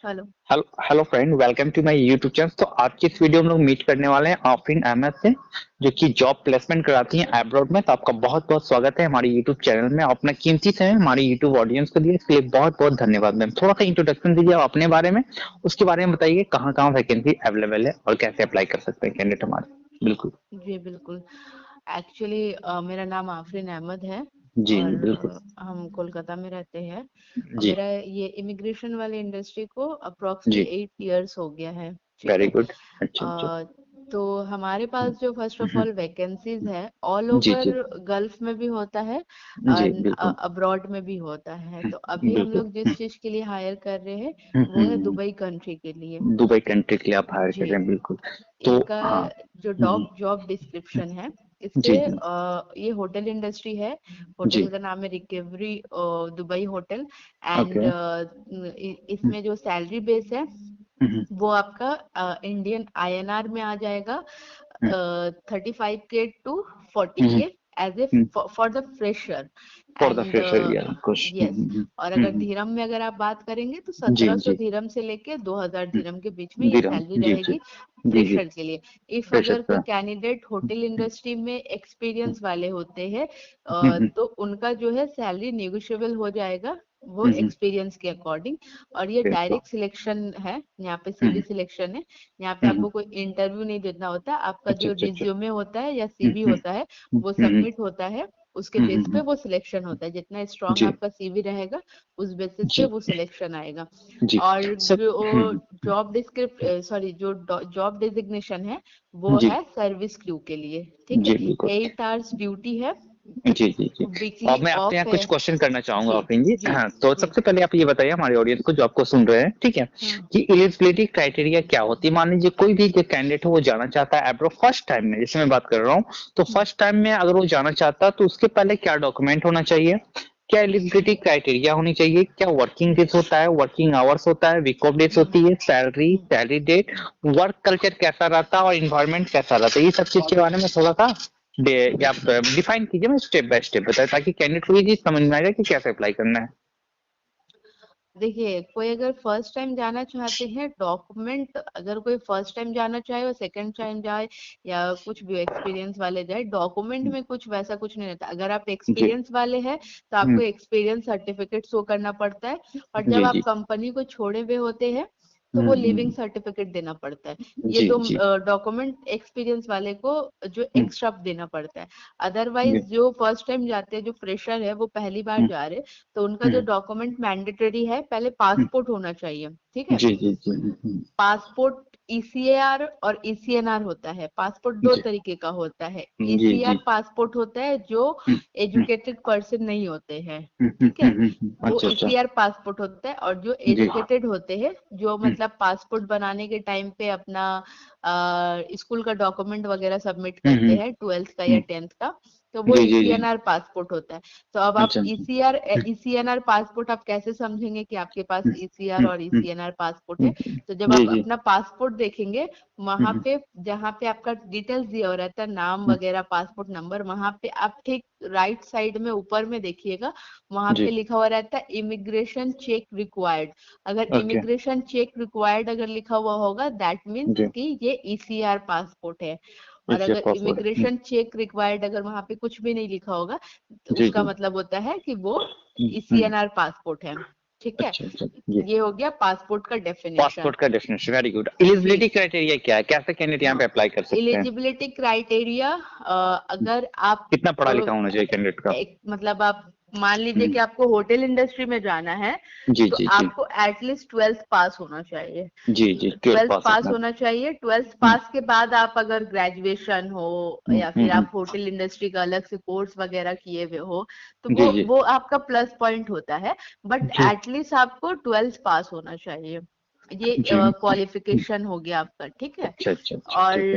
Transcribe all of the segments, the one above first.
Hello. Hello hello friend, welcome to my YouTube channel. तो आज की इस वीडियो में हम लोग मीट करने वाले हैं आफरीन अहमद से, जो कि जॉब प्लेसमेंट कराती हैं अब्रॉड में। तो आपका बहुत बहुत स्वागत है हमारे यूट्यूब चैनल में। अपना कीमती समय हमारे यूट्यूब ऑडियंस को दिए, इसके लिए बहुत बहुत धन्यवाद मैम। थोड़ा सा इंट्रोडक्शन दीजिए आप अपने बारे में, उसके बारे में बताइए कहाँ कहाँ वैकेंसी अवेलेबल है और कैसे अप्लाई कर सकते हैं कैंडिडेट हमारे। बिल्कुल जी बिल्कुल। एक्चुअली मेरा नाम आफरीन अहमद है जी और बिल्कुल हम कोलकाता में रहते हैं। और जी मेरा ये इमिग्रेशन वाले इंडस्ट्री को अप्रोक्सली जी 8 इयर्स हो गया है। ठीक वेरी है। गुड। अच्छा अच्छा। अ, तो हमारे पास जो first of hmm, all vacancies है ऑल जी ओवर जी गल्फ में भी होता है जी और बिल्कुल अब्रॉड में भी होता है। तो अभी हम बिल्कुल। लोग जिस चीज के लिए हायर कर रहे हैं वो है हम्म, दुबई कंट्री के लिए। दुबई कंट्री के लिए आप हायर कर जी। रहे हैं, बिल्कुल। तो इसका हाँ। जो हम्म, जॉब डिस्क्रिप्शन है इस पे जी जी ये होटल इंडस्ट्री है। जी। होटल का नाम है recovery Dubai hotel. And okay. इसमें जो सैलरी बेस है हम्म, वो आपका इंडियन आईएनआर में आ जाएगा। 35K to 40K as a for the fresher. For the end future या कुछ। यस। और अगर धीरम में अगर आप बात करेंगे तो 1700 जी धीरम से लेके 2000 धीरम के बीच में ये धीरम सैलरी जी जी रहेगी जी जी फ्रेशर के लिए। इफ प्रेशर अगर कोई का। कैंडिडेट होटल इंडस्ट्री में एक्सपीरियंस वाले होते हैं हम्म, तो उनका जो है सैलरी नेगोशिएबल हो जाएगा वो हम्म, एक्सपीरियंस के अकॉर्डिंग। और ये बिल्कुल। डायरेक्ट सिलेक्शन है, यहाँ पे सीवी हम्म, सिलेक्शन है। यहाँ पे हम्म, आपको कोई इंटरव्यू नहीं देना होता। आपका अच्छा जो अच्छा अच्छा। रिज्यूमे होता है या हम्म, सीवी हम्म, होता है वो हम्म, सबमिट होता है। उसके हम्म, बेस पे वो सिलेक्शन होता है। जितना स्ट्रांग जी आपका सीवी रहेगा उस बेसिस पे जी वो सिलेक्शन आएगा। जी और सब। जो जॉब डिस्क्रिप्ट सॉरी जो जॉब डेजिग्नेशन है वो जी है सर्विस क्रू के लिए। ठीक है। जी बिल्कुल। 8 आवर्स ड्यूटी है। जी जी जी। वीकली अब मैं आपसे ऑफ यहाँ है। कुछ क्वेश्चन करना चाहूंगा जी आफरीन जी। जी हाँ, तो जी। सबसे पहले आप ये बताइए हमारे ऑडियंस को जो आपको सुन रहे हैं, ठीक है, हाँ। कि एलिजिबिलिटी क्राइटेरिया क्या होती है। मान लीजिए कोई भी जो कैंडिडेट हो वो जाना चाहता है एब्रो फर्स्ट टाइम में, जैसे मैं बात कर रहा हूँ, तो हम्म। फर्स्ट टाइम में अगर वो जाना चाहता है तो उसके पहले क्या डॉक्यूमेंट होना चाहिए, क्या एलिजिबिलिटी क्राइटेरिया होनी चाहिए, क्या वर्किंग डेज होता है, वर्किंग आवर्स होता है, वीक ऑफ डेज हम्म। होती है, सैलरी हम्म। सैलरी डेट, वर्क कल्चर कैसा रहता है और इन्वायरमेंट कैसा रहता है, ये सब चीज के बारे में थोड़ा सा आप डिफाइन कीजिए। मैं स्टेप बाय स्टेप बताए ताकि कैंडिडेट को ये चीज समझ में आ जाए कि कैसे अप्लाई करना है। देखिए कोई अगर फर्स्ट टाइम जाना चाहते हैं डॉक्यूमेंट, अगर कोई फर्स्ट टाइम जाना चाहे और सेकंड टाइम जाए या कुछ भी एक्सपीरियंस वाले जाए, डॉक्यूमेंट में कुछ वैसा कुछ नहीं रहता। अगर आप जी एक्सपीरियंस वाले हैं तो हम्म, आपको एक्सपीरियंस सर्टिफिकेट शो करना पड़ता है। और जब जी आप जी कंपनी को छोड़े हुए होते हैं तो वो लिविंग हम्म, सर्टिफिकेट देना पड़ता है। ये जी दो जी डॉक्यूमेंट एक्सपीरियंस वाले को जो हम्म, एक्स्ट्रा देना पड़ता है। जी अदरवाइज जो फर्स्ट टाइम जाते हैं, जो फ्रेशर है वो पहली बार हम्म, जा रहे हैं, तो उनका जो हम्म, डॉक्यूमेंट मैंडेटरी है, पहले हम्म, पासपोर्ट होना चाहिए। ठीक है। जी जी जी पासपोर्ट ईसीएआर और ईसीएनआर होता है। पासपोर्ट दो जी तरीके का होता है। जी जी ईसीआर पासपोर्ट होता है जो हम्म, हम्म, एजुकेटेड पर्सन नहीं होते हैं। ठीक है। वो अच्छा अच्छा। ईसीआर पासपोर्ट होता है। और जो जी एजुकेटेड होते हैं, जो हम्म, मतलब पासपोर्ट बनाने के टाइम पे अपना स्कूल का डॉक्यूमेंट वगैरह सबमिट हम्म, करते हैं, 12th का या हम्म, 10th का, तो वो जी जी जी ईसीएनआर पासपोर्ट होता है। तो अब आप अच्छा अच्छा। ईसीएनआर पासपोर्ट आप कैसे समझेंगे कि आपके पास ईसीआर हम्म, और हम्म, ईसीएनआर पासपोर्ट है। तो जब जी आप जी अपना पासपोर्ट देखेंगे, वहां हम्म, पे जहाँ पे आपका डिटेल्स दिया हुआ रहता है, नाम हम्म, वगैरह, पासपोर्ट नंबर, वहां पे आप ठीक राइट साइड में ऊपर में देखिएगा, वहां जी पे लिखा हुआ रहता है इमिग्रेशन चेक रिक्वायर्ड। अगर ओके इमिग्रेशन चेक रिक्वायर्ड अगर लिखा हुआ होगा दैट मीन्स जी कि ये ईसीआर पासपोर्ट है। और इससे अगर पासवर्ड इमिग्रेशन चेक रिक्वायर्ड अगर वहां पे कुछ भी नहीं लिखा होगा तो जी उसका जी मतलब होता है कि वो हम्म, ईसीएनआर पासपोर्ट है। ठीक है। अच्छा अच्छा जी। ये हो गया पासपोर्ट का डेफिनेशन। पासपोर्ट का डेफिनेशन, वेरी गुड। जी। एलिजिबिलिटी क्राइटेरिया क्या है, कैसे कैंडिडेट यहाँ पे हाँ। अप्लाई कर सकते हैं। एलिजिबिलिटी क्राइटेरिया, अगर आप कितना पढ़ा लिखा होना चाहिए कैंडिडेट का। एक मतलब आप मान लीजिए हम्म, कि आपको होटल इंडस्ट्री में जाना है जी तो जी जी आपको एटलीस्ट 12th पास होना चाहिए। जी जी 12 ट्वेल्थ पास पास अपना। होना चाहिए। ट्वेल्थ हम्म, पास के बाद आप अगर ग्रेजुएशन हो या फिर हम्म, आप होटल इंडस्ट्री का अलग से कोर्स वगैरह किए हुए हो तो जी जी वो आपका प्लस पॉइंट होता है। बट जी एटलीस्ट आपको 12th पास होना चाहिए। ये जी क्वालिफिकेशन हो गया आपका। ठीक है। अच्छा अच्छा अच्छा और ठीक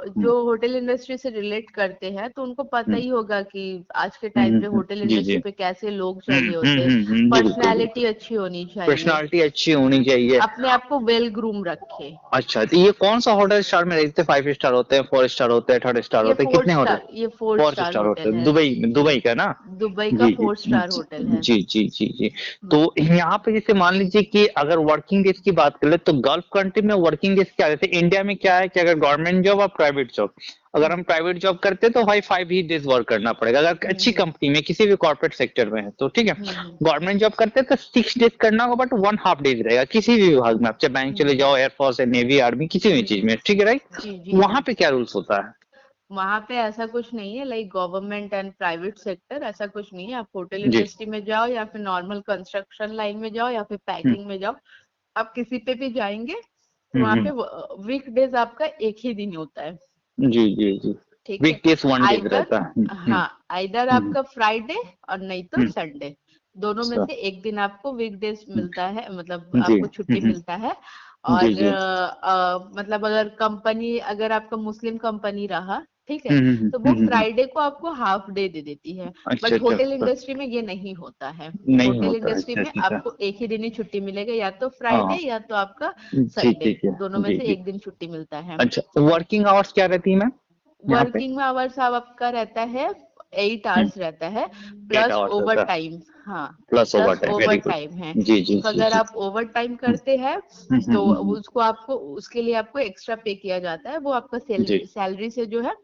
है। जो होटल इंडस्ट्री से रिलेट करते हैं तो उनको पता हम्म, ही होगा कि आज के टाइम पे होटल जी जी इंडस्ट्री पे कैसे लोग चाहिए होते हैं। जी बिल्कुल बिल्कुल। पर्सनैलिटी अच्छी होनी चाहिए। पर्सनालिटी अच्छी होनी चाहिए। अपने आप को वेल ग्रूम रखे। अच्छा, तो ये कौन सा होटल स्टार में रहते हैं, 5 स्टार होते हैं, 4 स्टार होते हैं, 3rd स्टार ये होते हैं, फोर कितने होटल। स्टार ये four four star star hotel hotel है। दुबई, जी। दुबई का ना। दुबई का जी जी 4 स्टार होटल है। जी जी जी जी। तो हम्म। यहाँ पे जैसे मान लीजिए कि अगर वर्किंग डेज की बात कर ले तो गल्फ कंट्री में वर्किंग डेज क्या रहते हैं? इंडिया में क्या है कि अगर गवर्नमेंट जॉब और प्राइवेट जॉब, अगर हम प्राइवेट जॉब करते हैं तो भाई 5 ही डेज वर्क करना पड़ेगा। अगर अच्छी कंपनी में किसी भी कॉर्पोरेट सेक्टर में है तो ठीक है। गवर्नमेंट जॉब करते हैं तो 6 डेज करना होगा, बट 1/2 डेज रहेगा किसी भी विभाग में। आप चाहे बैंक चले जाओ, एयरफोर्स है, नेवी, आर्मी, किसी भी चीज में, ठीक है राइट। जी जी वहां पे क्या रूल्स होता है? वहां पे ऐसा कुछ नहीं है, like government and private sector ऐसा कुछ नहीं है। आप होटल जी। इंडस्ट्री में जाओ या फिर नॉर्मल कंस्ट्रक्शन लाइन में जाओ या फिर पैकिंग में जाओ, आप किसी पे भी जाएंगे तो वहां हम्म। पे वीक डेज आपका एक ही दिन होता है। जी जी जी। ठीक है, वीकडेज 1 डेज आइदर रहता है। हाँ आइदर हम्म, आपका फ्राइडे और नहीं तो हम्म, संडे, दोनों में अच्छा। से एक दिन आपको वीकडेज मिलता है, मतलब जी। आपको छुट्टी मिलता है। जी और जी। मतलब अगर कंपनी, अगर आपका मुस्लिम कंपनी रहा, ठीक है, हम्म, तो वो फ्राइडे को आपको हाफ डे दे देती है। अच्छा बट अच्छा होटल अच्छा। इंडस्ट्री में ये नहीं होता है। नहीं होटल होता है, इंडस्ट्री अच्छा में अच्छा अच्छा। आपको एक ही दिन ही छुट्टी मिलेगा, या तो फ्राइडे हाँ। या तो आपका जी संडे, ठीक है। दोनों में जी से जी। एक दिन छुट्टी मिलता है। अच्छा, वर्किंग आवर्स क्या रहती है मैम यहाँ पे? वर्किंग में आवर्स आपका रहता है 8 हम्म, आवर्स रहता है, 8 प्लस आवर्स ओवर रहता है, टाइम। हाँ, plus over plus time, over very good. Time है। जी जी तो जी अगर जी। आप ओवर टाइम करते हैं तो हम्म। उसको आपको, उसके लिए आपको एक्स्ट्रा पे किया जाता है, वो आपका जी सैलरी से जो है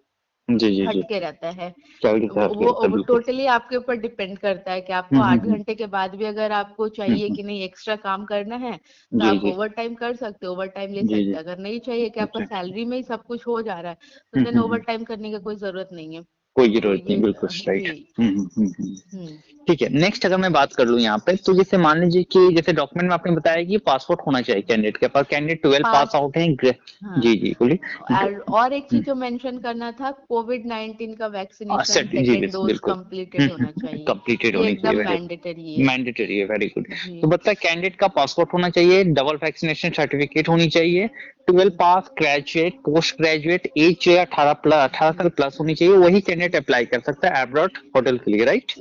जी जी जी। हट के रहता है। चलिए सर, रहता है वो बिल्कुल। टोटली आपके ऊपर डिपेंड करता है कि आपको 8 घंटे के बाद भी अगर आपको चाहिए हम्म, कि नहीं एक्स्ट्रा काम करना है तो जी आप जी ओवर टाइम कर सकते हो, ओवर टाइम ले जी सकते जी। हैं। अगर नहीं चाहिए कि आपका अच्छा। सैलरी में ही सब कुछ हो जा रहा है तो देन ओवर हम्म। टाइम करने की कोई जरूरत नहीं है। कोई तो जरूरत ये नहीं, बिल्कुल राइट। जी। हम्म। हम्म। ठीक है, नेक्स्ट अगर मैं बात कर लूँ यहाँ पे, तो जैसे मान लीजिए कि जैसे डॉक्यूमेंट में आपने बताया कि पासपोर्ट होना चाहिए कैंडिडेट के पास, कैंडिडेट 12 पास पास आउट है। हाँ। जी जी बोलिए। और एक चीज जो मेंशन करना था, कोविड-19 का वैक्सीनेशन जी सेकेंड डोज बिल्कुल। कंप्लीटेड होना चाहिए। कंप्लीटेड ये होनी चाहिए, एकदम वेरी मैंडेटरी है। मैंडेटरी है, वेरी गुड। जी। तो बता, कैंडिडेट का पासपोर्ट होना चाहिए, डबल वैक्सीनेशन सर्टिफिकेट होनी चाहिए, 12 पास, ग्रेजुएट, पोस्ट ग्रेजुएट, एज जो है 18 साल प्लस होनी चाहिए, वही कैंडिडेट अप्लाई कर सकता है एब्रॉड होटल के लिए, राइट?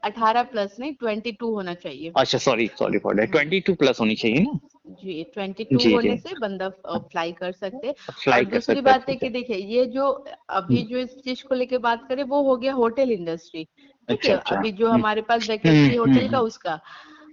18 प्लस नहीं, 22 होना चाहिए। अच्छा, sorry sorry for that, 22 plus होनी चाहिए ना? जी, 22 जी जी। होने से बंदा अप्लाई कर सकते हैं। और अप्लाई कर दूसरी सकता है, बात है ठीक कि है। देखिए, ये जो अभी जो इस चीज को लेके बात करें वो हो गया होटल इंडस्ट्री, ठीक अच्छा है। अच्छा। अभी जो हमारे पास वैकेंसी होटल का, उसका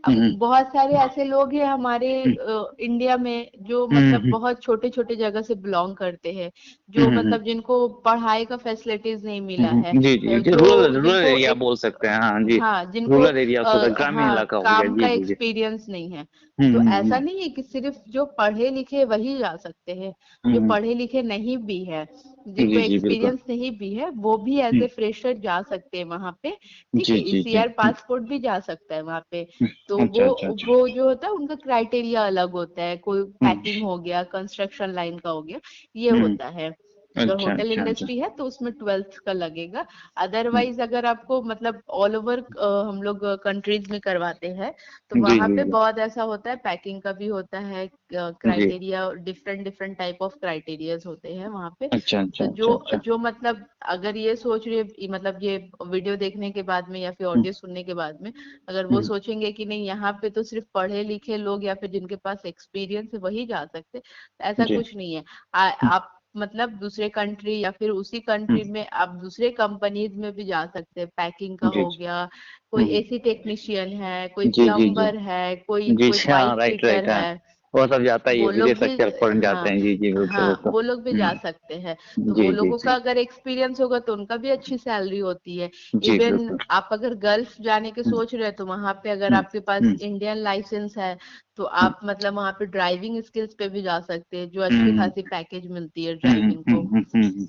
अब हम्म, बहुत सारे ऐसे लोग हैं हमारे हम्म, इंडिया में जो मतलब हम्म, बहुत छोटे छोटे जगह से बिलोंग करते हैं, जो हम्म, मतलब जिनको पढ़ाई का फैसिलिटीज नहीं मिला है, जी जी जी, जो रूरल रूरल जिनको एरिया एक, बोल सकते हैं, हाँ जी। हाँ जिनको रूरल एरिया होता है, ग्रामीण हाँ इलाका हो गया, काम का जी जी जी। एक्सपीरियंस नहीं है। तो हम्म। ऐसा नहीं है कि सिर्फ जो पढ़े लिखे वही जा सकते हैं, जो हम्म, पढ़े लिखे नहीं भी है, जिनको जी जी बिल्कुल। एक्सपीरियंस नहीं भी है, वो भी एज हम्म, ए फ्रेशर जा सकते हैं वहां पे। ठीक जी है, जी जी। सीआर पासपोर्ट भी जा सकता है वहां पे। तो अच्छा अच्छा अच्छा। वो जो होता है उनका क्राइटेरिया अलग होता है, कोई हम्म पैकिंग हो गया, कंस्ट्रक्शन लाइन का हो गया, ये हम्म। होता है। अगर अच्छा होटल अच्छा अच्छा। इंडस्ट्री है तो उसमें 12th का लगेगा। हम्म, अदरवाइज अगर आपको मतलब ऑल ओवर हम लोग कंट्रीज में करवाते हैं तो जी वहां जी पे जी बहुत ऐसा होता है, पैकिंग का भी होता है जी। Criteria, different different type of criterias होते हैं वहां पे। अच्छा तो अच्छा अच्छा अच्छा। जो मतलब अगर ये सोच रहे, मतलब ये वीडियो देखने के बाद में या फिर हम्म ऑडियो सुनने के बाद में अगर वो हम्म सोचेंगे कि नहीं यहाँ पे तो सिर्फ पढ़े लिखे लोग या फिर जिनके पास एक्सपीरियंस है वही जा सकते, तो ऐसा जी। कुछ नहीं है। हम्म आप मतलब दूसरे कंट्री या फिर उसी कंट्री हम्म, में आप दूसरे कंपनीज में भी जा सकते हैं, पैकिंग का जी हो जी। गया, कोई हम्म एसी टेक्नीशियन है, कोई जी जी जी प्लम्बर है, कोई जी। कोई हाँ, पाइप राइट फिटर राइट, हाँ। है, वो सब जाता ही है, वो लोग विदेश भी सेक्टर फॉरेन जाते हाँ हैं, जी जी बिल्कुल हाँ बिल्कुल। वो लोग भी जा सकते हैं। तो वो जी जी लोगों जी का अगर एक्सपीरियंस होगा तो उनका भी अच्छी सैलरी होती है। जी इवन बिल्कुल। आप अगर गल्फ जाने के हम्म सोच रहे हैं तो वहां पे अगर हम्म आपके पास हम्म इंडियन लाइसेंस है तो हम्म आप मतलब वहां पे ड्राइविंग स्किल्स पे भी जा सकते हैं, जो अच्छी हम्म खासी पैकेज मिलती है ड्राइविंग को।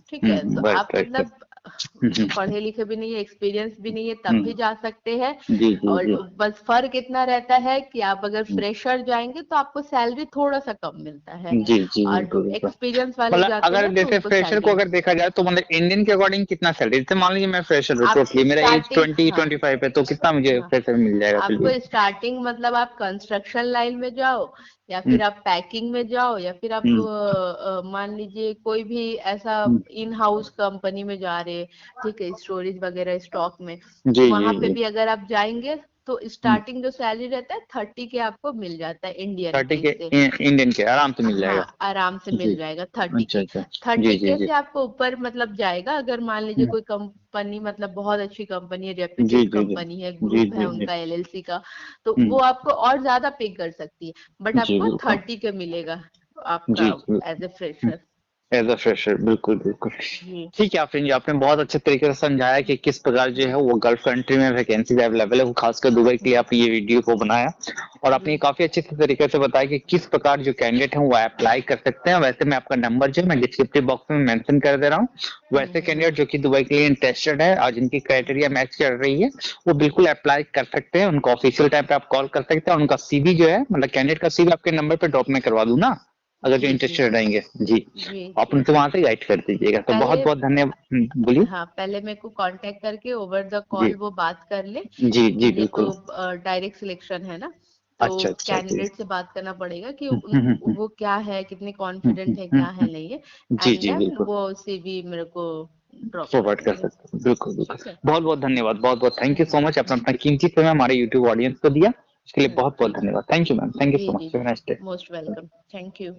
ठीक है, तो आप राइट राइट। मतलब पढ़े लिखे भी नहीं है, एक्सपीरियंस भी नहीं है, तब हम्म, भी जा सकते हैं। जी जी और जी। बस फर्क इतना रहता है कि आप अगर हम्म, फ्रेशर जाएंगे तो आपको सैलरी थोड़ा सा कम मिलता है, जी जी और बिल्कुल जो बिल्कुल। एक्सपीरियंस वाले मतलब जाते अगर हैं तो जैसे उनको फ्रेशर को सैलरी। अगर देखा जाए तो मतलब इंडियन के अकॉर्डिंग कितना सैलरी, जैसे मान लीजिए मैं फ्रेशर हूँ, आप टोटली मेरा एज स्टार्टिंग 20-25 है, तो कितना मुझे हाँ फ्रेशर मिल जाएगा फिर भी? आपको स्टार्टिंग मतलब आप कंस्ट्रक्शन लाइन में जाओ या हम्म फिर आप पैकिंग में जाओ या फिर आप हम्म मान लीजिए कोई भी ऐसा हम्म, इन हाउस कंपनी में जा रहे हैं, ठीक है, स्टोरेज वगैरह स्टॉक में, तो जी जी वहां पे जी। भी अगर आप जाएंगे तो स्टार्टिंग जो सैलरी रहता है 30 के आपको मिल जाता है इंडियन 30 रुपीज के से। इंडियन के आराम से मिल जाएगा। हाँ आराम से जी। मिल जाएगा 30 अच्छा के। अच्छा। जी 30 जी के जी। से आपको ऊपर मतलब जाएगा, अगर मान लीजिए हम्म, कोई कंपनी मतलब बहुत अच्छी कंपनी है, जी रेप्यूटेड जी जी। कंपनी है, जी ग्रुप है जी जी। उनका एलएलसी का, तो वो हम्म, आपको और ज्यादा पे कर सकती है, बट जी आपको बिल्कुल। 30 के मिलेगा जी आपका जी। As a fresher. As a fresher, बिल्कुल बिल्कुल। जी। ठीक है आफरीन जी, आपने बहुत अच्छे तरीके से समझाया कि किस प्रकार जो है वो गल्फ कंट्री में वैकेंसीज अवेलेबल है, वो खासकर दुबई के लिए आपने ये वीडियो को बनाया। और आपने जी। ये काफी अच्छे से तरीके से बताया कि किस प्रकार जो कैंडिडेट है वो अप्लाई कर सकते हैं। वैसे मैं आपका नंबर जो है मैं डिस्क्रिप्टिव बॉक्स में मेंशन कर दे रहा हूँ। वैसे कैंडिडेट जो कि दुबई के लिए इंटरेस्टेड है और जिनकी क्राइटेरिया मैच कर रही है, वो बिल्कुल अप्लाई कर सकते हैं। उनको ऑफिशियल टाइम पे आप कॉल कर सकते हैं। उनका सीवी जो है, मतलब कैंडिडेट का सीवी आपके नंबर पे ड्रॉप में करवा दूं ना, अगर जो जी। जी। इंटरेस्टेड रहेंगे जी, जी। आप जी। उनसे वहां से गाइड कर दीजिएगा। तो बहुत पहले, बहुत धन्यवाद। बोलिए। हाँ पहले मेरे को कांटेक्ट करके ओवर द जी कॉल वो बात कर ले, जी क्योंकि जी ये तो बिल्कुल। डायरेक्ट सिलेक्शन है ना, तो अच्छा अच्छा जी। कैंडिडेट से बात करना पड़ेगा कि हम्म। वो क्या है, कितने हम्म, कॉन्फिडेंट हम्म, है, हम्म, क्या है नहीं है, जी एंड जी देन बिल्कुल। वो सीवी मेरे को ड्रॉप कर फॉरवर्ड कर देंगे। सकते हैं, बिल्कुल बिल्कुल। ठीक है। बहुत बहुत धन्यवाद, बहुत बहुत thank you hmm. So much. अपना अपना कीमती समय हमारे यूट्यूब ऑडियंस को दिया, इसके लिए बहुत जी बहुत धन्यवाद। Thank you ma'am, thank you जी सो जी मच। जी। Next day. Most welcome. Thank you.